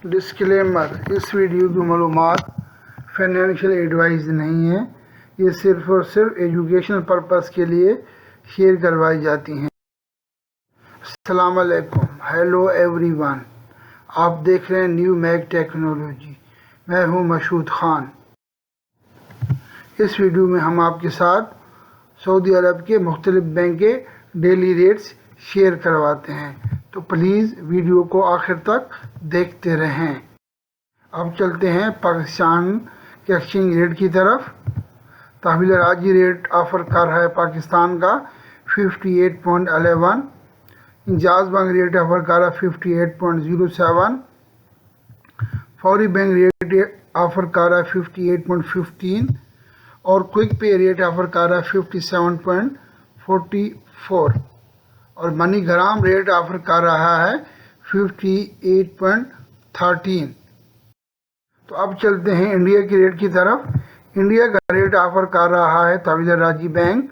Disclaimer, इस video की मालूमात फाइनेंशियल एडवाइस नहीं है। ये सिर्फ़ और सिर्फ एजुकेशनल पर्पस के लिए शेयर करवाई जाती हैं। अस्सलाम वालेकुम, हेलो एवरीवन। आप देख रहे हैं न्यू मैक टेक्नोलॉजी। मैं हूं मशहूद ख़ान। इस वीडियो में हम आपके साथ सऊदी अरब के मुख्तलिफ बैंक के डेली रेट्स शेयर करवाते हैं, तो प्लीज़ वीडियो को आखिर तक देखते रहें। अब चलते हैं पाकिस्तान के एक्सचेंज रेट की तरफ। तहवील राजी रेट ऑफ़र कर रहा है पाकिस्तान का 58.11, इंजाज बैंक रेट ऑफ़र कर रहा है 58.07, फौरी बैंक रेट ऑफ़र कर रहा है 58.15 और क्विक पे रेट ऑफ़र कर रहा है 57.44 और मनी ग्राम रेट ऑफ़र कर रहा है 58.13। तो अब चलते हैं इंडिया की रेट की तरफ। इंडिया का रेट ऑफ़र कर रहा है तहवील राजी बैंक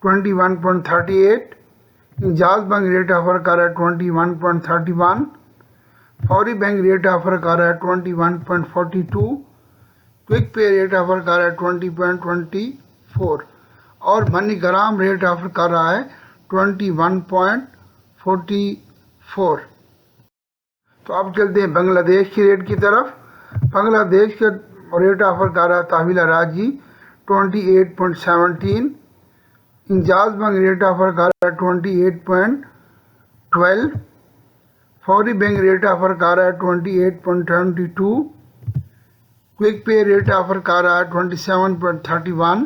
21.38, इंजाज बैंक रेट ऑफ़र कर रहा है 21.31, फौरी बैंक रेट ऑफ़र कर रहा है 21.42, क्विक पे रेट ऑफ़र कर रहा है 20.24 और मनी ग्राम रेट ऑफ़र कर रहा है 21.44। तो अब चलते हैं बांग्लादेश की रेट की तरफ। बांग्लादेश का रेट ऑफ़र कर रहा है तहवील राजी 28.17, इंजाज बैंक रेट ऑफ़र कर रहा है 28.12, फौरी बैंक रेट ऑफ़र कर रहा है 28.22, क्विक पे रेट ऑफ़र कर रहा है 27.31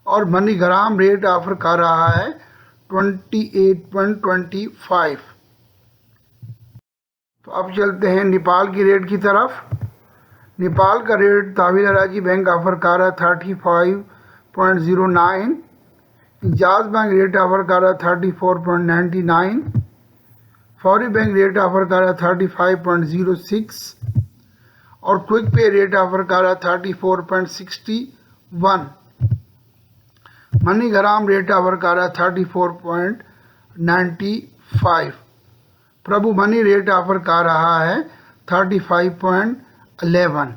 और मनी ग्राम रेट ऑफ़र कर रहा है 28.25। तो अब चलते हैं नेपाल की रेट की तरफ। नेपाल का रेट तहवील राजी बैंक ऑफ़र कर रहा है 35.09, इंजाज बैंक रेट ऑफ़र कर रहा है 34.99, फौरी बैंक रेट ऑफ़र कर रहा है 35.06 और क्विक पे रेट ऑफ़र कर रहा है 34.61, मनी ग्राम रेट ऑफ़र कर रहा है 34.95, प्रभु मनी रेट ऑफ़र कर रहा है 35.11।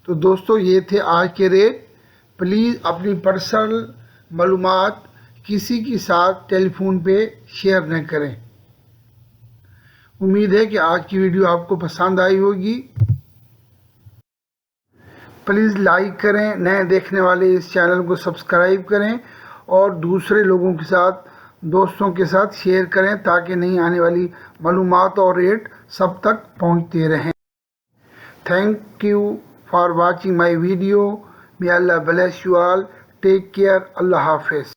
तो दोस्तों, ये थे आज के रेट। प्लीज़ अपनी पर्सनल मालूमात किसी के साथ टेलीफोन पे शेयर न करें। उम्मीद है कि आज की वीडियो आपको पसंद आई होगी। प्लीज़ लाइक करें, नए देखने वाले इस चैनल को सब्सक्राइब करें और दूसरे लोगों के साथ, दोस्तों के साथ शेयर करें ताकि नई आने वाली मालूमात और रेट सब तक पहुंचते रहें। Thank you for watching my video. May Allah bless you all. Take care. Allah हाफिज़।